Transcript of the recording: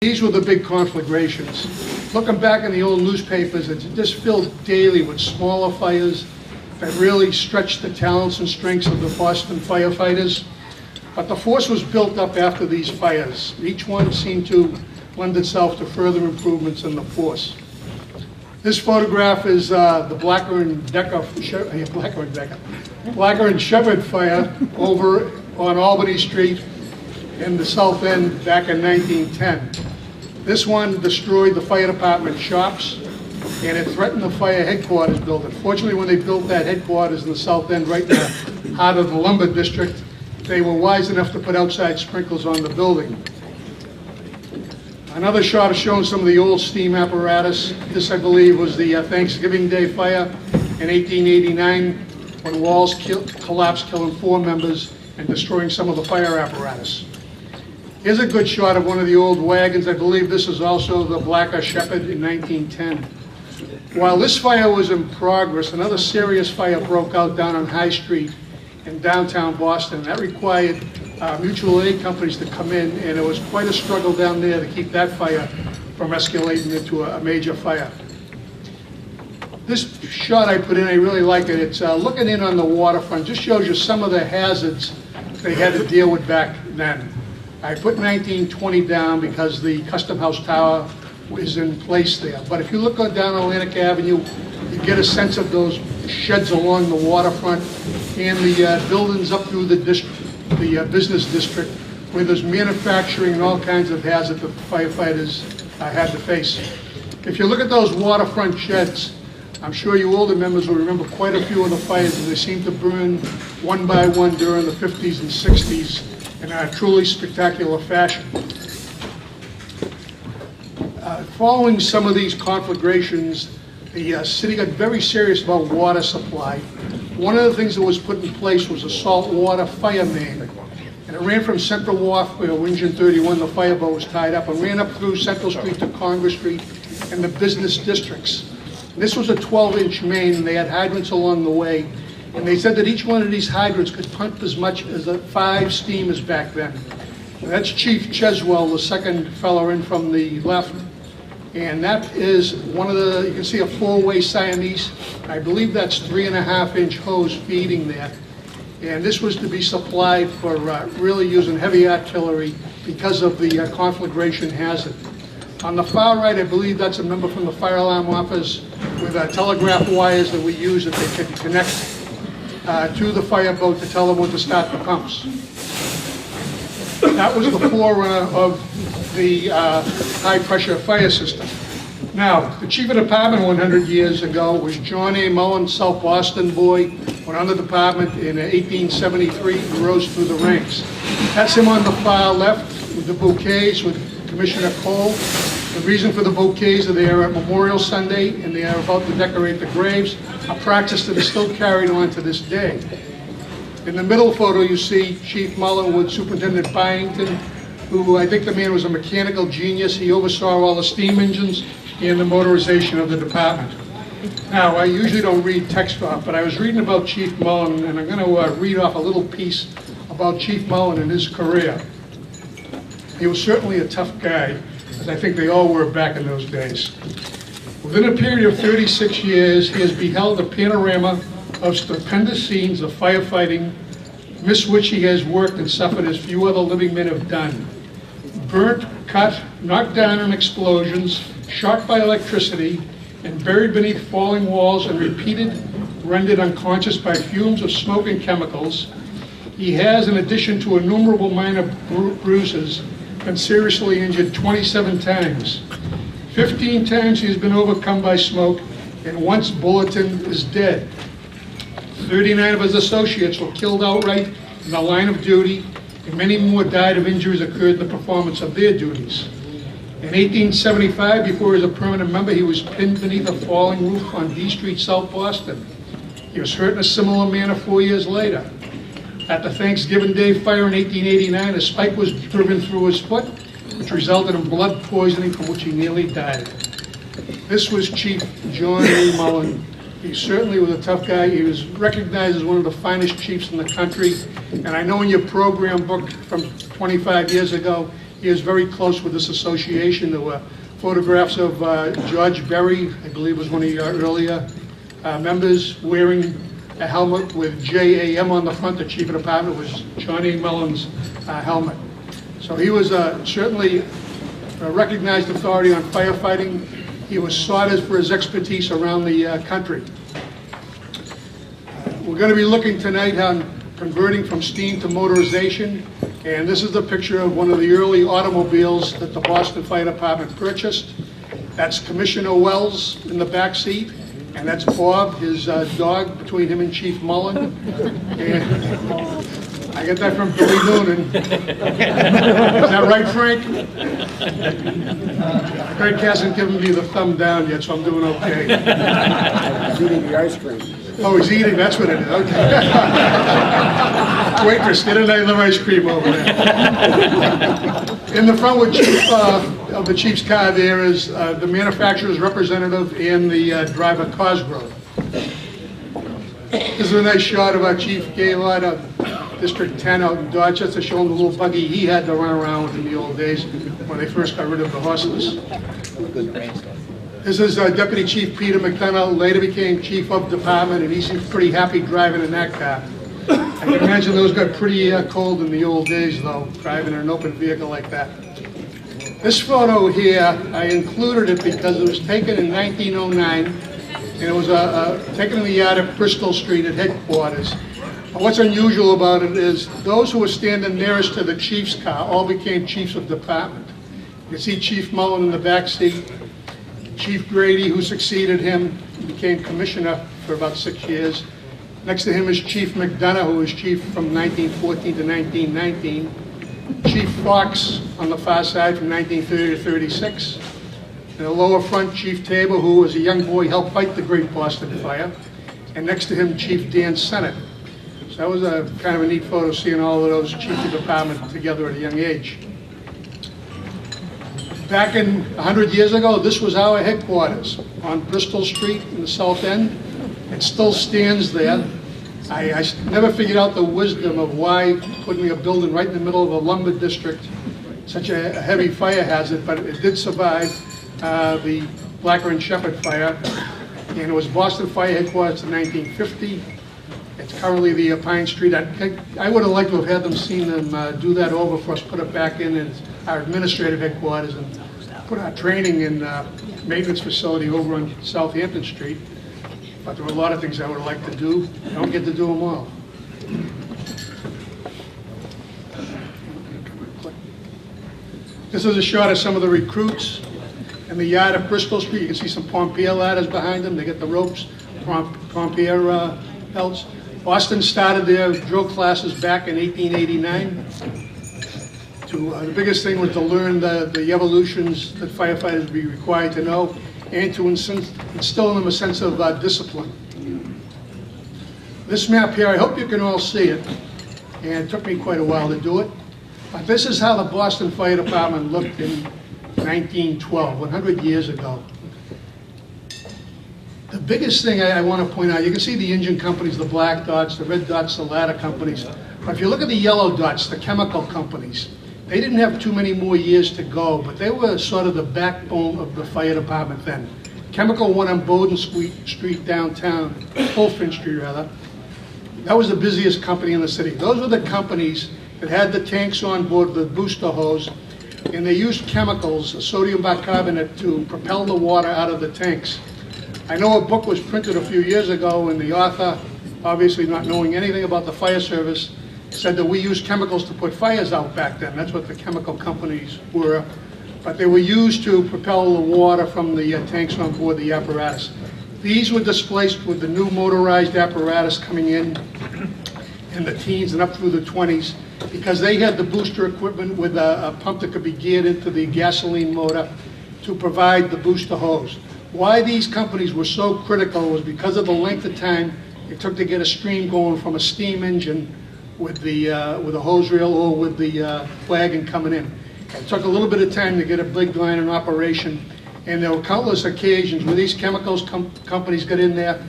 These were the big conflagrations. Looking back in the old newspapers, it's just filled daily with smaller fires that really stretched the talents and strengths of the Boston firefighters. But the force was built up after these fires. Each one seemed to lend itself to further improvements in the force. This photograph is the Blacker and Shepard fire over on Albany Street in the South End back in 1910. This one destroyed the fire department shops, and it threatened the fire headquarters building. Fortunately, when they built that headquarters in the South End, right in the heart of the lumber district, they were wise enough to put outside sprinklers on the building. Another shot is showing some of the old steam apparatus. This, I believe, was the Thanksgiving Day fire in 1889, when walls collapsed, killing 4 members and destroying some of the fire apparatus. Here's a good shot of one of the old wagons. I believe this is also the Blacker Shepard in 1910. While this fire was in progress, another serious fire broke out down on High Street in downtown Boston. That required mutual aid companies to come in, and it was quite a struggle down there to keep that fire from escalating into a major fire. This shot I put in, I really like it. It's looking in on the waterfront. Just shows you some of the hazards they had to deal with back then. I put 1920 down because the Custom House Tower was in place there. But if you look down Atlantic Avenue, you get a sense of those sheds along the waterfront and the buildings up through the business district, where there's manufacturing and all kinds of hazards that the firefighters had to face. If you look at those waterfront sheds, I'm sure you older members will remember quite a few of the fires, and they seem to burn one by one during the 50s and 60s in a truly spectacular fashion. Following some of these conflagrations, the city got very serious about water supply. One of the things that was put in place was a saltwater fire main. And it ran from Central Wharf, where Engine 31, the fireboat, was tied up, and ran up through Central Street to Congress Street and the business districts. And this was a 12-inch main, and they had hydrants along the way. And they said that each one of these hydrants could pump as much as 5 steamers back then. And that's Chief Cheswell, the second fellow in from the left. And that is one of the, you can see a 4-way Siamese. I believe that's 3.5-inch hose feeding there. And this was to be supplied for really using heavy artillery because of the conflagration hazard. On the far right, I believe that's a member from the fire alarm office with telegraph wires that we use that they could connect to the fireboat to tell them when to start the pumps. That was the forerunner of the high-pressure fire system. Now, the chief of department 100 years ago was John A. Mullen, South Boston boy, went on the department in 1873 and rose through the ranks. That's him on the far left with the bouquets with Commissioner Cole. The reason for the bouquets are they are at Memorial Sunday and they are about to decorate the graves, a practice that is still carried on to this day. In the middle photo you see Chief Mullen with Superintendent Byington, who I think the man was a mechanical genius. He oversaw all the steam engines and the motorization of the department. Now, I usually don't read text off, but I was reading about Chief Mullen, and I'm going to read off a little piece about Chief Mullen and his career. He was certainly a tough guy, as I think they all were back in those days. Within a period of 36 years, he has beheld a panorama of stupendous scenes of firefighting, amidst which he has worked and suffered as few other living men have done. Burnt, cut, knocked down in explosions, shot by electricity, and buried beneath falling walls and rendered unconscious by fumes of smoke and chemicals. He has, in addition to innumerable minor bruises, been seriously injured 27 times. 15 times he has been overcome by smoke, and once Bulletin is dead. 39 of his associates were killed outright in the line of duty, and many more died of injuries occurred in the performance of their duties. In 1875, before he was a permanent member, he was pinned beneath a falling roof on D Street, South Boston. He was hurt in a similar manner 4 years later. At the Thanksgiving Day fire in 1889, a spike was driven through his foot, which resulted in blood poisoning from which he nearly died. This was Chief John A. Mullen. He certainly was a tough guy. He was recognized as one of the finest chiefs in the country. And I know in your program book from 25 years ago, He is very close with this association. There were photographs of George Berry, I believe was one of your earlier members, wearing a helmet with JAM on the front. The chief of the department was John A. Mullen's helmet. So he was certainly a recognized authority on firefighting. He was sought as for his expertise around the country. We're going to be looking tonight on converting from steam to motorization, and this is the picture of one of the early automobiles that the Boston Fire Department purchased. That's Commissioner Wells in the back seat, and that's Bob, his dog, between him and Chief Mullen. And I get that from Billy Noonan. Is that right, Frank? Frank hasn't given me the thumb down yet, so I'm doing okay. He's eating the ice cream. Oh, he's eating, that's what it is, okay. Waitress, get another ice cream over there. In the front with of the chief's car there is the manufacturer's representative and the driver, Cosgrove. This is a nice shot of our Chief Gaylord of District 10 out in Dorchester, showing the little buggy he had to run around with in the old days when they first got rid of the horses. This is Deputy Chief Peter McDonough, later became Chief of Department, and he seemed pretty happy driving in that car. I can imagine those got pretty cold in the old days, though, driving in an open vehicle like that. This photo here, I included it because it was taken in 1909, and it was taken in the yard at Bristol Street at headquarters. What's unusual about it is those who were standing nearest to the chief's car all became chiefs of department. You can see Chief Mullen in the back seat. Chief Grady, who succeeded him, became commissioner for about 6 years. Next to him is Chief McDonough, who was chief from 1914 to 1919. Chief Fox on the far side from 1930 to 36. In the lower front, Chief Tabor, who as a young boy helped fight the Great Boston Fire. And next to him, Chief Dan Sennett. So that was a kind of a neat photo, seeing all of those chiefs of department together at a young age. Back in 100 years ago, this was our headquarters on Bristol Street in the South End. It still stands there. I never figured out the wisdom of why putting a building right in the middle of a lumber district, such a heavy fire hazard, but it did survive the Blacker and Shepherd fire. And it was Boston Fire Headquarters in 1950. It's currently the Pine Street. I would have liked to have had them seen them do that over for us, put it back in as our administrative headquarters and put our training and maintenance facility over on Southampton Street. But there were a lot of things I would have liked to do. I don't get to do them all. This is a shot of some of the recruits in the yard of Bristol Street. You can see some Pompier ladders behind them. They get the ropes, Pompier belts. Boston started their drill classes back in 1889. The biggest thing was to learn the evolutions that firefighters would be required to know, and to instill in them a sense of discipline. This map here, I hope you can all see it, and it took me quite a while to do it, but this is how the Boston Fire Department looked in 1912, 100 years ago. The biggest thing I want to point out, you can see the engine companies, the black dots, the red dots, the ladder companies, but if you look at the yellow dots, the chemical companies, they didn't have too many more years to go, but they were sort of the backbone of the fire department then. Chemical one on Bowden Street downtown, Bullfinch Street rather, that was the busiest company in the city. Those were the companies that had the tanks on board, the booster hose, and they used chemicals, sodium bicarbonate, to propel the water out of the tanks. I know a book was printed a few years ago, and the author, obviously not knowing anything about the fire service, said that we used chemicals to put fires out back then. That's what the chemical companies were. But they were used to propel the water from the tanks on board the apparatus. These were displaced with the new motorized apparatus coming in the teens and up through the 20s, because they had the booster equipment with a pump that could be geared into the gasoline motor to provide the booster hose. Why these companies were so critical was because of the length of time it took to get a stream going from a steam engine with a hose reel or with the wagon coming in. It took a little bit of time to get a big line in operation, and there were countless occasions where these chemicals companies got in there